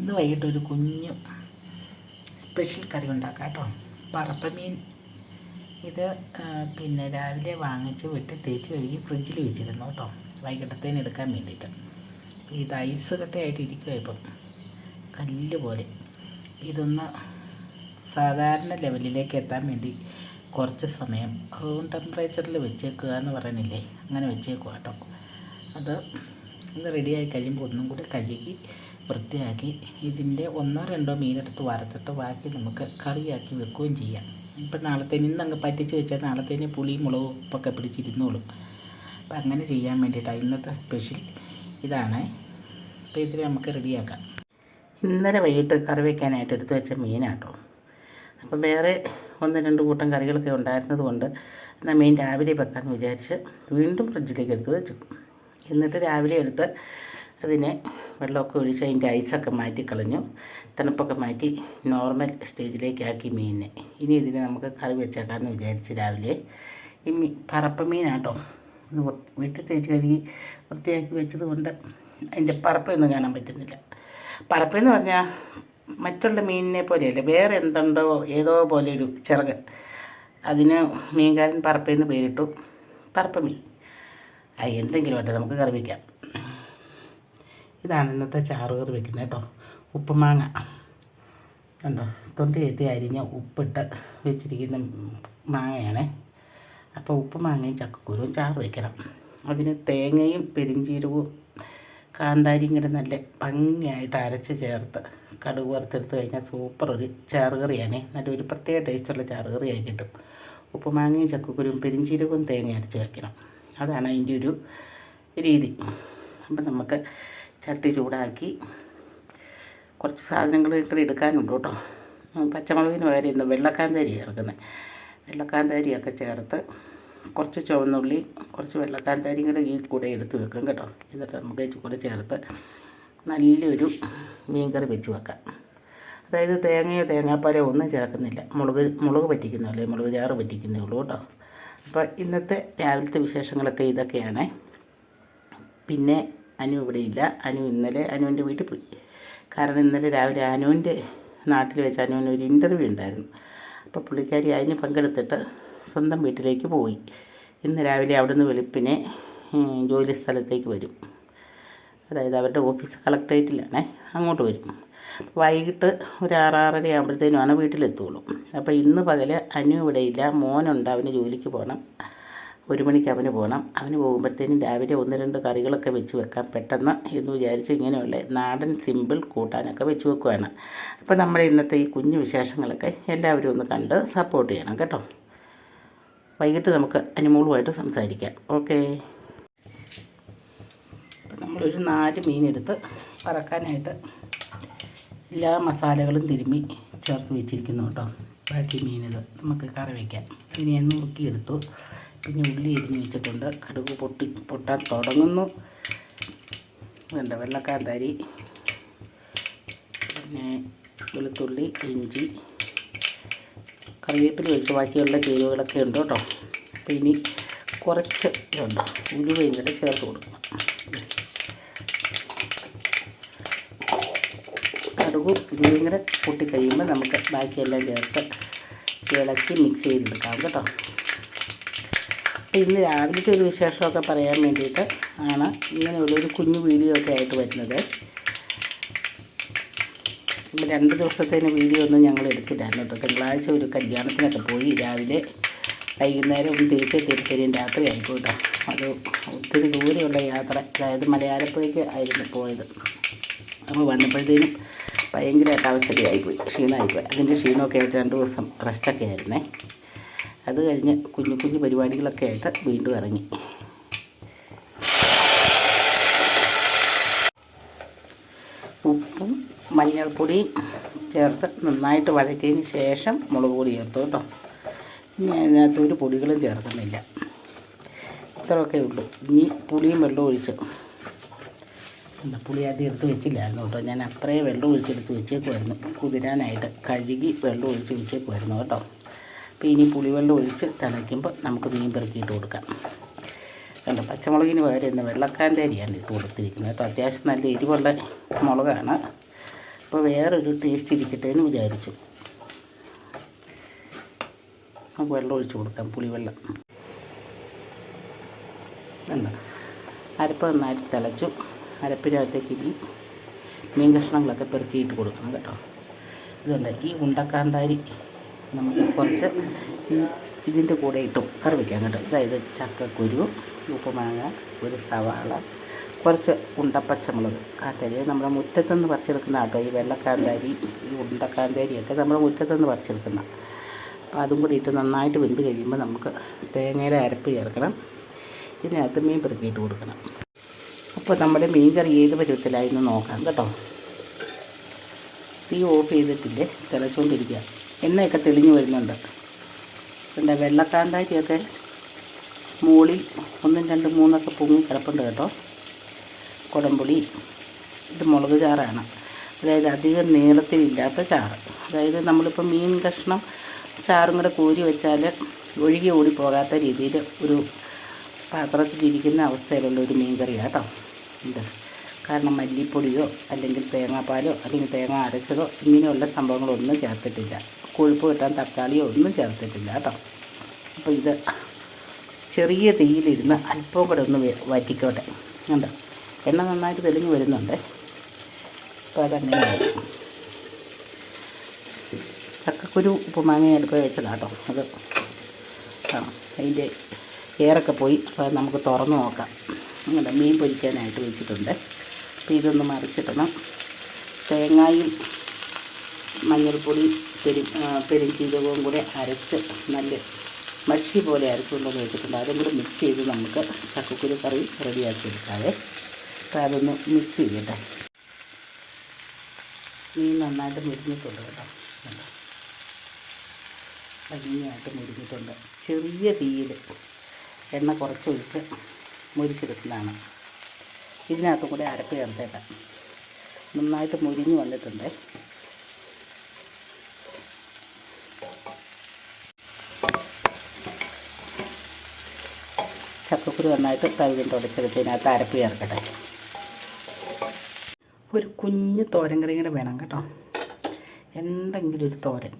ഇന്ന് വൈകിട്ട് ഒരു കുഞ്ഞു സ്പെഷ്യൽ കറി ഉണ്ടാക്കാം കേട്ടോ. പറപ്പമീൻ ഇത് പിന്നെ രാവിലെ വാങ്ങിച്ച് വെട്ടി തേച്ച് കഴുകി ഫ്രിഡ്ജിൽ വെച്ചിരുന്നു കേട്ടോ, വൈകിട്ടത്തേന് എടുക്കാൻ വേണ്ടിയിട്ട്. ഇത് ഐസ് കട്ടയായിട്ട് ഇരിക്കുക ഇപ്പം, കല്ല് പോലെ. ഇതൊന്ന് സാധാരണ ലെവലിലേക്ക് എത്താൻ വേണ്ടി കുറച്ച് സമയം റൂം ടെമ്പറേച്ചറിൽ വെച്ചേക്കുക എന്ന് പറയണില്ലേ, അങ്ങനെ വെച്ചേക്കുക കേട്ടോ. അത് ഒന്ന് റെഡിയായി കഴിയുമ്പോൾ ഒന്നും കൂടി കഴുകി വൃത്തിയാക്കി ഇതിൻ്റെ 1-2 മീനെടുത്ത് വറുത്തിട്ട് ബാക്കി നമുക്ക് കറിയാക്കി വെക്കുകയും ചെയ്യാം. ഇപ്പം നാളത്തേന് ഇന്നങ്ങ് പറ്റിച്ച് വെച്ചാൽ നാളത്തേന് പുളിയും മുളകും ഉപ്പൊക്കെ പിടിച്ചിരുന്നോളും. അപ്പം അങ്ങനെ ചെയ്യാൻ വേണ്ടിയിട്ടാണ് ഇന്നത്തെ സ്പെഷ്യൽ ഇതാണ്. അപ്പോൾ ഇതിൽ നമുക്ക് റെഡിയാക്കാം. ഇന്നലെ വൈകിട്ട് കറി വയ്ക്കാനായിട്ട് എടുത്ത് വെച്ച മീനാട്ടോ. അപ്പം വേറെ 1-2 കൂട്ടം കറികളൊക്കെ ഉണ്ടായിരുന്നത് കൊണ്ട് എന്നാൽ മീൻ രാവിലെ വെക്കാമെന്ന് വിചാരിച്ച് വീണ്ടും ഫ്രിഡ്ജിലേക്ക് എടുത്ത് വെച്ചു. എന്നിട്ട് രാവിലെ എടുത്ത് അതിനെ വെള്ളമൊക്കെ ഒഴിച്ച് അതിൻ്റെ ഐസൊക്കെ മാറ്റിക്കളഞ്ഞു, തണുപ്പൊക്കെ മാറ്റി നോർമൽ സ്റ്റേജിലേക്കാക്കി മീനിനെ. ഇനി ഇതിനെ നമുക്ക് കറി വെച്ചേക്കാമെന്ന് വിചാരിച്ച് രാവിലെ ഈ പറപ്പ മീനാട്ടോ. വീട്ടിൽ തേച്ച് കഴുകി വൃത്തിയാക്കി വെച്ചത് കൊണ്ട് അതിൻ്റെ പറപ്പൊന്നും കാണാൻ പറ്റുന്നില്ല. പറപ്പെന്ന് പറഞ്ഞാൽ മറ്റുള്ള മീനിനെ പോലെയല്ല, വേറെ എന്തുണ്ടോ ഏതോ പോലെ ഒരു ചിറക്. അതിന് മീൻകാരൻ പറപ്പെന്ന് പേരിട്ടു, പറപ്പ മീൻ. എന്തെങ്കിലും ആട്ടെ, നമുക്ക് കറി വയ്ക്കാം. ഇതാണ് ഇന്നത്തെ ചാറുകറി വെക്കുന്നത് കേട്ടോ. ഉപ്പുമാങ്ങ കണ്ടോ, തൊണ്ടി എത്തി അരിഞ്ഞ് ഉപ്പിട്ട് വെച്ചിരിക്കുന്ന മാങ്ങയാണ്. അപ്പോൾ ഉപ്പുമാങ്ങയും ചക്കക്കുരുവും ചാറ് വയ്ക്കണം. അതിന് തേങ്ങയും പെരിഞ്ചീരകവും കാന്താരിയും കൂടെ നല്ല ഭംഗിയായിട്ട് അരച്ച് ചേർത്ത് കടുക് വറുത്തെടുത്ത് കഴിഞ്ഞാൽ സൂപ്പർ ഒരു ചാറുകറിയാണ്. നല്ലൊരു പ്രത്യേക ടേസ്റ്റുള്ള ചാറുകറിയായി കിട്ടും. ഉപ്പുമാങ്ങയും ചക്കക്കുരുവും പെരിഞ്ചീരകവും തേങ്ങ അരച്ച് വയ്ക്കണം. അതാണ് അതിൻ്റെ ഒരു രീതി. അപ്പം നമുക്ക് ചട്ടി ചൂടാക്കി കുറച്ച് സാധനങ്ങൾ ഇവിടെ എടുക്കാനുണ്ട് കേട്ടോ. പച്ചമുളകിന് പകരം ഇന്ന് വെള്ളക്കാന്താരി ചേർക്കുന്നത്. വെള്ളക്കാന്താരിയൊക്കെ ചേർത്ത് കുറച്ച് ചുവന്നുള്ളി കുറച്ച് വെള്ളക്കാന്താരിയും കൂടെ ഈ കൂടെ എടുത്ത് വെക്കും കേട്ടോ. എന്നിട്ട് നമുക്ക് കൂടെ ചേർത്ത് നല്ലൊരു മീൻകറി വെച്ച് വെക്കാം. അതായത് തേങ്ങയോ തേങ്ങാപ്പാലോ ഒന്നും ചേർക്കുന്നില്ല, മുളക് പറ്റിക്കുന്നല്ലേ, മുളക് ചാറ് പറ്റിക്കുന്നേ ഉള്ളൂ കേട്ടോ. അപ്പോൾ ഇന്നത്തെ രാവിലത്തെ വിശേഷങ്ങളൊക്കെ ഇതൊക്കെയാണ്. പിന്നെ അനു ഇവിടെയില്ല. ഇന്നലെ അനുവിൻ്റെ വീട്ടിൽ പോയി. കാരണം ഇന്നലെ രാവിലെ അനുവിൻ്റെ നാട്ടിൽ വെച്ച് അനുവിന് ഒരു ഇൻ്റർവ്യൂ ഉണ്ടായിരുന്നു. അപ്പോൾ പുള്ളിക്കാരി അതിന് പങ്കെടുത്തിട്ട് സ്വന്തം വീട്ടിലേക്ക് പോയി. ഇന്ന് രാവിലെ അവിടുന്ന് വെളുപ്പിനെ ജോലി സ്ഥലത്തേക്ക് വരും. അതായത് അവരുടെ ഓഫീസ് കളക്ട്രേറ്റിലാണേ, അങ്ങോട്ട് വരും. വൈകിട്ട് ഒരു 6-6:30 ആകുമ്പോഴത്തേനുമാണ് വീട്ടിലെത്തുള്ളൂ. അപ്പോൾ ഇന്ന് പകൽ അനു ഇവിടെയില്ല, മോനുണ്ട്, അവന് ജോലിക്ക് പോകണം. 1 മണിക്ക് അവന് പോകണം. അവന് പോകുമ്പോഴത്തേനും രാവിലെ 1-2 കറികളൊക്കെ വെച്ച് വെക്കാം പെട്ടെന്ന് എന്ന് വിചാരിച്ച് ഇങ്ങനെയുള്ള നാടൻ സിമ്പിൾ കൂട്ടാനൊക്കെ വെച്ച് വെക്കുകയാണ്. അപ്പോൾ നമ്മുടെ ഇന്നത്തെ ഈ കുഞ്ഞു വിശേഷങ്ങളൊക്കെ എല്ലാവരും ഒന്ന് കണ്ട് സപ്പോർട്ട് ചെയ്യണം കേട്ടോ. വൈകിട്ട് നമുക്ക് അനുമോളുമായിട്ട് സംസാരിക്കാം. ഓക്കേ. അപ്പോൾ നമ്മളൊരു 4 മീനെടുത്ത് വറക്കാനായിട്ട് എല്ലാ മസാലകളും തിരുമ്മി ചേർത്ത് വെച്ചിരിക്കുന്നു കേട്ടോ. ബാക്കി മീനിത് നമുക്ക് കറി വയ്ക്കാം. ഇനി നുറുക്കിയെടുത്തു. പിന്നെ ഉള്ളി എരിഞ്ഞ് വെച്ചിട്ടുണ്ട്. കടുക് പൊട്ടാൻ തുടങ്ങുന്നു. വേണ്ട വെള്ളക്കാന്താരി, പിന്നെ വെളുത്തുള്ളി, ഇഞ്ചി, കറിവേപ്പില ഒഴിച്ച് ബാക്കിയുള്ള ചേരുവകളൊക്കെ ഉണ്ട് കേട്ടോ. അപ്പോൾ ഇനി കുറച്ച് ഇതുണ്ട്, ഉലുവയും കൂടെ ചേർത്ത് കൊടുക്കണം. കടുകും ഉലുവയും കൂടെ പൊട്ടിക്കഴിയുമ്പോൾ നമുക്ക് ബാക്കിയെല്ലാം ചേർത്ത് ഇളക്കി മിക്സ് ചെയ്തെടുക്കാം കേട്ടോ. അപ്പോൾ ഇന്ന് രാവിലത്തെ ഒരു വിശേഷമൊക്കെ പറയാൻ വേണ്ടിയിട്ട് ആണ് ഇങ്ങനെയുള്ളൊരു കുഞ്ഞു വീഡിയോ ഒക്കെ ആയിട്ട് വരുന്നത്. 2 ദിവസത്തേന് വീഡിയോ ഒന്നും ഞങ്ങൾ എടുത്തില്ലായിരുന്നു കേട്ടോ. തിങ്കളാഴ്ച ഒരു കല്യാണത്തിനൊക്കെ പോയി, രാവിലെ വൈകുന്നേരം ഒന്ന് തിരുത്തരിയും രാത്രി ആയിക്കോട്ടെ. അത് ഒത്തിരി ദൂരെയുള്ള യാത്ര, അതായത് മലയാളപ്പുഴയ്ക്ക് ആയിരുന്നു പോയത്. അപ്പോൾ വന്നപ്പോഴത്തേനും ഭയങ്കരമായിട്ട് അവശതയായിപ്പോയി, ക്ഷീണമായിപ്പോയി. അതിൻ്റെ ക്ഷീണമൊക്കെ ആയിട്ട് 2 ദിവസം റെസ്റ്റൊക്കെ ആയിരുന്നേ. അത് കഴിഞ്ഞ് കുഞ്ഞു പരിപാടികളൊക്കെ ആയിട്ട് വീണ്ടും ഇറങ്ങി. ഉപ്പും മഞ്ഞൾപ്പൊടിയും ചേർത്ത് നന്നായിട്ട് വഴറ്റിയതിന് ശേഷം മുളക് പൊടി ചേർത്തു കേട്ടോ. ഇനി അതിനകത്ത് ഒരു പൊടികളും ചേർക്കുന്നില്ല. ഇത്രയൊക്കെ ഉള്ളൂ. ഇനി പുളിയും വെള്ളം ഒഴിച്ച്, പുളി ആദ്യം എടുത്ത് വെച്ചില്ലായിരുന്നു കേട്ടോ. ഞാൻ അത്രയും വെള്ളം ഒഴിച്ചെടുത്ത് വെച്ചേക്കുമായിരുന്നു, കുതിരാനായിട്ട് കഴുകി വെള്ളം ഒഴിച്ച് വെച്ചേക്കുമായിരുന്നു കേട്ടോ. അപ്പോൾ ഇനി പുളിവെള്ളം ഒഴിച്ച് തിളയ്ക്കുമ്പോൾ നമുക്ക് മീൻ പെറുക്കിയിട്ട് കൊടുക്കാം. കണ്ടോ, പച്ചമുളകിന് പകരം ഇന്ന് വെള്ളക്കാന്താരിയാണ് ഇട്ട് കൊടുത്തിരിക്കുന്നത് കേട്ടോ. അത്യാവശ്യം നല്ല എരിവുള്ള മുളകാണ്. അപ്പോൾ വേറൊരു ടേസ്റ്റ് ഇരിക്കട്ടെ എന്ന് വിചാരിച്ചു. നമുക്ക് വെള്ളം ഒഴിച്ച് കൊടുക്കാം, പുളിവെള്ളം. എന്താ അരപ്പ് നന്നായിട്ട് തിളച്ചു. അരപ്പിനകത്തേക്ക് ഇനി മീൻ കഷ്ണങ്ങളൊക്കെ പെറുക്കിയിട്ട് കൊടുക്കണം കേട്ടോ. ഇതുണ്ട് ഈ ഉണ്ടക്കാന്താരി നമുക്ക് കുറച്ച് ഇതിൻ്റെ കൂടെ ഇട്ടും കറി വയ്ക്കാം കേട്ടോ. അതായത് ചക്കക്കുരു, ഉപ്പുമാങ്ങ, ഒരു സവാള, കുറച്ച് ഉണ്ടപ്പച്ചമുളക്, കാന്താരി നമ്മുടെ മുറ്റത്തുനിന്ന് പറിച്ചെടുക്കുന്ന കേട്ടോ. ഈ വെള്ളക്കാന്താരി, ഈ ഉണ്ടക്കാന്താരിയൊക്കെ നമ്മുടെ മുറ്റത്തുനിന്ന് പറിച്ചെടുക്കുന്ന. അപ്പോൾ അതും കൂടി ഇട്ട് നന്നായിട്ട് വെന്ത് കഴിയുമ്പോൾ നമുക്ക് തേങ്ങയുടെ അരപ്പ് ചേർക്കണം. ഇതിനകത്ത് മീൻ പെറുക്കിയിട്ട് കൊടുക്കണം. അപ്പോൾ നമ്മുടെ മീൻ കറി ഏത് പരുവത്തിലായി എന്ന് നോക്കാം കേട്ടോ. തീ ഓഫ് ചെയ്തിട്ടില്ലേ, തിളച്ചുകൊണ്ടിരിക്കുക. എണ്ണയൊക്കെ തെളിഞ്ഞു വരുന്നുണ്ട്. പിന്നെ വെള്ളക്കാന്താരിയൊക്കെ മുകളിൽ 1, 2, 3 പൊങ്ങി കിടപ്പുണ്ട് കേട്ടോ. കുടംപുളി, ഇത് മുളക് ചാറാണ്. അതായത് അധികം നീളത്തിലില്ലാത്ത ചാറ്. അതായത് നമ്മളിപ്പോൾ മീൻ കഷ്ണം ചാറും കൂടെ കോരി വെച്ചാൽ ഒഴുകി ഓടിപ്പോകാത്ത രീതിയിൽ ഒരു പാത്രത്തിലിരിക്കുന്ന അവസ്ഥയിലുള്ള ഒരു മീൻ കറിയാണ് കേട്ടോ ഇത്. കാരണം മല്ലിപ്പൊടിയോ അല്ലെങ്കിൽ തേങ്ങാപ്പാലോ അല്ലെങ്കിൽ തേങ്ങ അരച്ചതോ ഇങ്ങനെയുള്ള സംഭവങ്ങളൊന്നും ചേർത്തിട്ടില്ല. കൊഴുപ്പ് കിട്ടാൻ തക്കാളിയോ ഒന്നും ചേർത്തിട്ടില്ല കേട്ടോ. അപ്പോൾ ഇത് ചെറിയ തീയിലിരുന്ന് അല്പം കൂടെ ഒന്ന് വറ്റിക്കോട്ടെ. കണ്ടോ, എണ്ണ നന്നായിട്ട് തെളിഞ്ഞ് വരുന്നുണ്ട്. അപ്പോൾ അതങ്ങനെയാണ്. ചക്കക്കുരു ഉപ്പുമാങ്ങ അടുപ്പ് വെച്ചതാണ് കേട്ടോ. അത് അതിൻ്റെ എയറൊക്കെ പോയി. അപ്പോൾ നമുക്ക് തുറന്ന് നോക്കാം. അങ്ങനെ മീൻ പൊരിക്കാനായിട്ട് വെച്ചിട്ടുണ്ട്. അപ്പോൾ ഇതൊന്ന് മറിച്ചിടണം. തേങ്ങയും മഞ്ഞൾപ്പൊടി പെരുംജീരകവും കൂടെ അരച്ച് നല്ല മഷി പോലെ അരച്ചുകൊണ്ടുവന്ന് വെച്ചിട്ടുണ്ട്. അതും കൂടെ മിക്സ് ചെയ്ത് നമുക്ക് ചക്കക്കുരു കറി റെഡിയാക്കി എടുക്കാവേ. അപ്പോൾ അതൊന്ന് മിക്സ് ചെയ്യട്ടെ. മീൻ നന്നായിട്ട് മുരിഞ്ഞിട്ടുണ്ട് കേട്ടോ. ഭംഗിയായിട്ട് മുരിഞ്ഞിട്ടുണ്ട്. ചെറിയ തീയിൽ എണ്ണ കുറച്ചൊഴിച്ച് മുരിച്ചെടുക്കുന്നതാണ്. ഇതിനകത്തും കൂടെ അരപ്പ് ചേർത്തേക്കാം. നന്നായിട്ട് മുരിഞ്ഞ് വന്നിട്ടുണ്ട്. ചക്കക്കുരു നന്നായിട്ട് കഴുകിട്ട് ഉടച്ചെടുത്ത് ഇതിനകത്ത് അരപ്പ് ചേർക്കട്ടെ. ഒരു കുഞ്ഞ് തോരൻ കറി കൂടെ വേണം കേട്ടോ. എന്തെങ്കിലും ഒരു തോരൻ,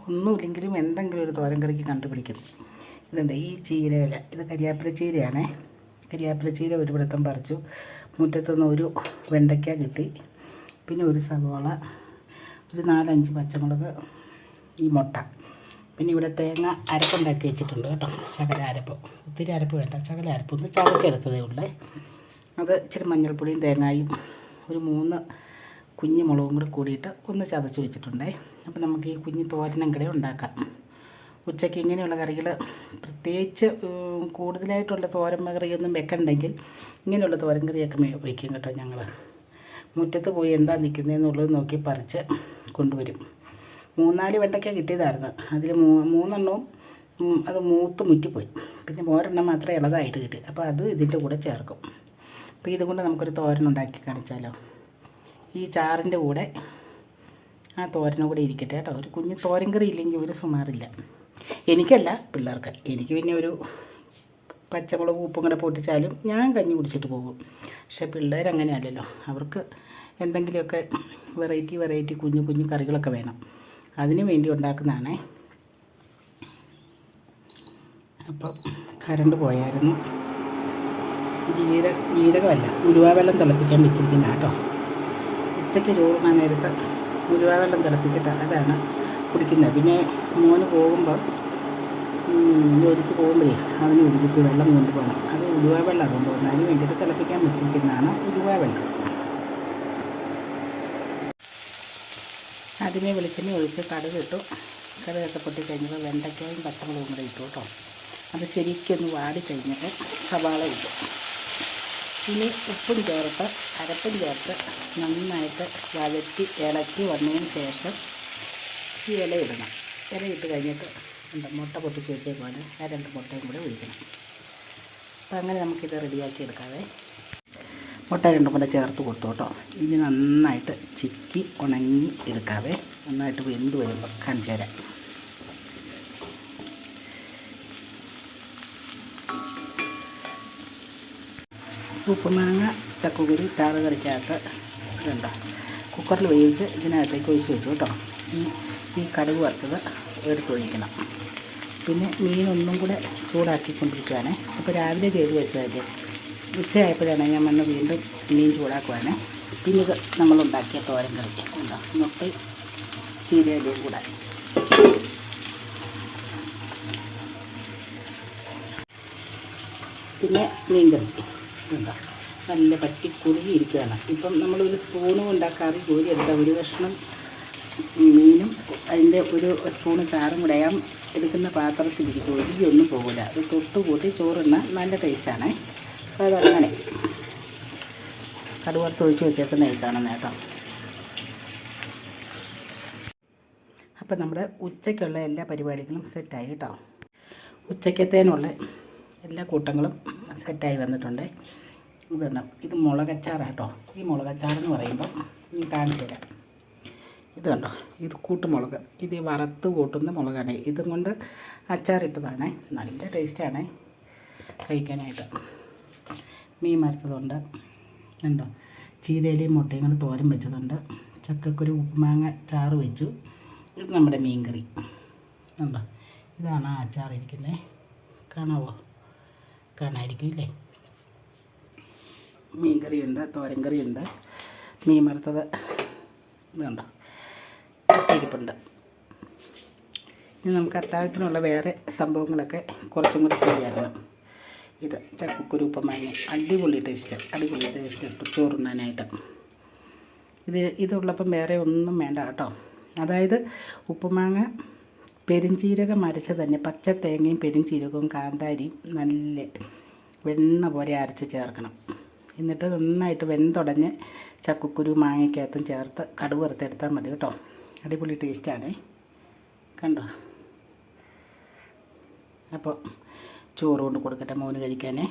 ഒന്നുമില്ലെങ്കിലും എന്തെങ്കിലും ഒരു തോരൻ കറിക്ക് കണ്ടുപിടിക്കും. ഇതുണ്ട് ഈ ചീരയില, ഇത് കരിയാപ്പില ചീരയാണേ. കരിയാപ്പില ചീര ഒരു പിടുത്തം പറിച്ചു. മുറ്റത്തുനിന്ന് ഒരു വെണ്ടയ്ക്ക കിട്ടി. പിന്നെ ഒരു സവാള, ഒരു 4-5 പച്ചമുളക്, ഈ മുട്ട. പിന്നെ ഇവിടെ തേങ്ങ അരപ്പുണ്ടാക്കി വെച്ചിട്ടുണ്ട് കേട്ടോ. ശകല അരപ്പ്, ഒത്തിരി അരപ്പ് വേണ്ട, ശകല അരപ്പ് ഒന്ന് ചതച്ചെടുത്തതേ ഉള്ളേ. അത് ഇച്ചിരി മഞ്ഞൾപ്പൊടിയും തേങ്ങയും ഒരു 3 കുഞ്ഞു മുളകും കൂടെ കൂടിയിട്ട് ഒന്ന് ചതച്ച് വെച്ചിട്ടുണ്ടേ. അപ്പോൾ നമുക്ക് ഈ കുഞ്ഞ് തോരനും കൂടെ ഉണ്ടാക്കാം. ഉച്ചയ്ക്ക് ഇങ്ങനെയുള്ള കറികൾ പ്രത്യേകിച്ച് കൂടുതലായിട്ടുള്ള തോരൻ കറിയൊന്നും വെക്കണ്ടെങ്കിൽ ഇങ്ങനെയുള്ള തോരൻ കറിയൊക്കെ വയ്ക്കും കേട്ടോ. ഞങ്ങൾ മുറ്റത്ത് പോയി എന്താ നിൽക്കുന്നതെന്നുള്ളത് നോക്കി പറിച്ച് കൊണ്ടുവരും. 3-4 വെണ്ടയ്ക്ക കിട്ടിയതായിരുന്നു. അതിൽ 3 എണ്ണവും അത് മൂത്ത് മുറ്റിപ്പോയി. പിന്നെ 1 മാത്രമേ ഇളതായിട്ട് കിട്ടി. അപ്പോൾ അത് ഇതിൻ്റെ കൂടെ ചേർക്കും. അപ്പോൾ ഇതുകൊണ്ട് നമുക്കൊരു തോരൻ ഉണ്ടാക്കി കാണിച്ചാലോ. ഈ ചാറിൻ്റെ കൂടെ ആ തോരനും കൂടെ ഇരിക്കട്ടെ കേട്ടോ. ഒരു കുഞ്ഞ് തോരൻ കറി ഇല്ലെങ്കിൽ ഒരു സുമാറില്ല. എനിക്കല്ല, പിള്ളേർക്ക്. എനിക്ക് പിന്നെ ഒരു പച്ചമുളക് ഉപ്പും കൂടെ പൊട്ടിച്ചാലും ഞാൻ കഞ്ഞി കുടിച്ചിട്ട് പോകും. പക്ഷേ പിള്ളേരങ്ങനെ അല്ലല്ലോ. അവർക്ക് എന്തെങ്കിലുമൊക്കെ വെറൈറ്റി കുഞ്ഞു കുഞ്ഞു കറികളൊക്കെ വേണം. അതിന് വേണ്ടി ഉണ്ടാക്കുന്നതാണേ. അപ്പം കറണ്ട് പോയായിരുന്നു. ജീരകമല്ല, ഉലുവാവെള്ളം തിളപ്പിക്കാൻ വെച്ചിരിക്കുന്ന കേട്ടോ. ഉച്ചയ്ക്ക് ചോറുണ്ണാൻ നേരത്ത് ഉലുവാവെള്ളം തിളപ്പിച്ചിട്ട് അതാണ് കുടിക്കുന്നത്. പിന്നെ മോന് പോകുമ്പോൾ ജോലിക്ക് പോകുമ്പോഴേ അവന് ഉരുക്കി വെള്ളം കൊണ്ടുപോകണം. അത് ഉലുവാവെള്ളം കൊണ്ടുപോകുന്നത്. അതിന് വേണ്ടിയിട്ട് തിളപ്പിക്കാൻ വെച്ചിരിക്കുന്നതാണ് ഉലുവാവെള്ളം. ആദ്യമേ വെളിച്ചെണ്ണ ഒഴിച്ച് കടുകിട്ടു. കടുകൊക്കെ പൊട്ടിക്കഴിഞ്ഞപ്പോൾ വെണ്ടയ്ക്കയും പച്ചമുളകും കൂടെ ഇട്ടു കേട്ടോ. അത് ശരിക്കൊന്ന് വാടിക്കഴിഞ്ഞിട്ട് സവാള ഇട്ടു. ഇനി ഉപ്പും ചേർത്ത് അരപ്പും ചേർത്ത് നന്നായിട്ട് വഴറ്റി ഇളക്കി വന്നതിന് ശേഷം ഈ ഇല ഇടണം. ഇല ഇട്ട് കഴിഞ്ഞിട്ട് മുട്ട പൊട്ടിച്ച് വെച്ചേക്കാണ്. ആ 2 മുട്ടയും കൂടെ ഒഴിക്കണം. അപ്പം അങ്ങനെ നമുക്കിത് റെഡിയാക്കി എടുക്കാവേ. മുട്ട 2 കൂടെ ചേർത്ത് കൊടുത്തു കേട്ടോ. ഇനി നന്നായിട്ട് ചിക്കി ഉണങ്ങി എടുക്കാവേ. നന്നായിട്ട് വെന്ത് വരുമ്പോൾ കാണിച്ചു തരാം. ഉപ്പുമാങ്ങ ചക്കക്കുരു ചാറ് കറിക്കകത്ത് ഇതുണ്ടോ കുക്കറിൽ വേവിച്ച് ഇതിനകത്തേക്ക് ഒഴിച്ച് വെച്ചു കേട്ടോ. ഈ കടുക് വറുത്തത് എടുത്തൊഴിക്കണം. പിന്നെ മീനൊന്നും കൂടെ ചൂടാക്കിക്കൊണ്ടിരിക്കുകയാണ്. അപ്പോൾ രാവിലെ ചെയ്ത് വെച്ചതല്ലേ, ഉച്ചയായപ്പോഴാണ് ഞാൻ വന്ന് വീണ്ടും മീൻ ചൂടാക്കുവാണ്. പിന്നെ ഇത് നമ്മളുണ്ടാക്കിയ തോരൻ കറി ഉണ്ടോ, മുട്ടയും ചീരയിലയും കൂടെ. പിന്നെ മീൻ കറി ഉണ്ടോ, നല്ല പറ്റി കുറുകിയിരിക്കുകയാണ്. ഇപ്പം നമ്മളൊരു സ്പൂണും ഉണ്ടാക്കാറ് കോരി എടുക്കുക. ഒരു കഷ്ണം മീനും അതിൻ്റെ ഒരു സ്പൂണ് ചാറും കൂടെ എടുക്കുന്ന പാത്രത്തിലിരിക്കും, ഒരിയൊന്നും പോകില്ല. അത് തൊട്ട് കൂട്ടി ചോറുണ്ണാൻ നല്ല ടേസ്റ്റാണ്. അപ്പോൾ അതങ്ങനെ കടുവറുത്ത് ഒഴിച്ച് വെച്ചേക്കുന്ന കാണുന്നത് കേട്ടോ. അപ്പോൾ നമ്മുടെ ഉച്ചയ്ക്കുള്ള എല്ലാ പരിപാടികളും സെറ്റായി കേട്ടോ. ഉച്ചയ്ക്കത്തേനുള്ള എല്ലാ കൂട്ടങ്ങളും സെറ്റായി വന്നിട്ടുണ്ട്. ഇത് മുളകച്ചാറാണ് കേട്ടോ. ഈ മുളകച്ചാറെന്ന് പറയുമ്പോൾ ഞാൻ കാണിച്ചു തരാം. ഇത് കണ്ടോ, ഇത് കൂട്ടുമുളക്, ഇത് വറുത്ത് കൂട്ടുന്ന മുളകാണ്. ഇതും കൊണ്ട് അച്ചാറിട്ടതാണ്. നല്ല ടേസ്റ്റാണ് കഴിക്കാനായിട്ട്. മീൻ വറുത്തതുണ്ട് ഉണ്ടോ, ചീരയിലയും മുട്ടയും കൊണ്ട് തോരൻ വെച്ചതുണ്ട്, ചക്കക്കുരു ഉപ്പുമാങ്ങ ചാറ് വെച്ചു. ഇത് നമ്മുടെ മീൻ കറി ഉണ്ടോ. ഇതാണ് ആ അച്ചാറിരിക്കുന്നത്. കാണാവോ? കാണാമായിരിക്കും ഇല്ലേ. മീൻ കറിയുണ്ട്, തോരൻ കറിയുണ്ട്, മീൻ വറുത്തത് ഇതുണ്ടോ ഇരിപ്പുണ്ട്. ഇനി നമുക്ക് അത്താഴത്തിനുള്ള വേറെ സംഭവങ്ങളൊക്കെ കുറച്ചും കൂടി ശരിയാക്കണം. ഇത് ചക്കക്കുരു ഉപ്പുമാങ്ങ അടിപൊളി ടേസ്റ്റ് ചോറുണ്ണാനായിട്ട്. ഇതുള്ളപ്പം വേറെ ഒന്നും വേണ്ട കേട്ടോ. അതായത് ഉപ്പുമാങ്ങ പെരുംജീരകം അരച്ച് തന്നെ, പച്ച തേങ്ങയും പെരുംജീരകവും കാന്താരിയും നല്ല വെണ്ണ പോലെ അരച്ച് ചേർക്കണം. എന്നിട്ട് നന്നായിട്ട് വെന്തുടഞ്ഞ് ചക്കക്കുരു മാങ്ങയ്ക്കകത്തും ചേർത്ത് കടുക് വറുത്തെടുത്താൽ മതി കേട്ടോ. അടിപൊളി ടേസ്റ്റാണ് കണ്ടോ. അപ്പോൾ ചോറ് കൊണ്ട് കൊടുക്കട്ടെ മോന് കഴിക്കാനേ.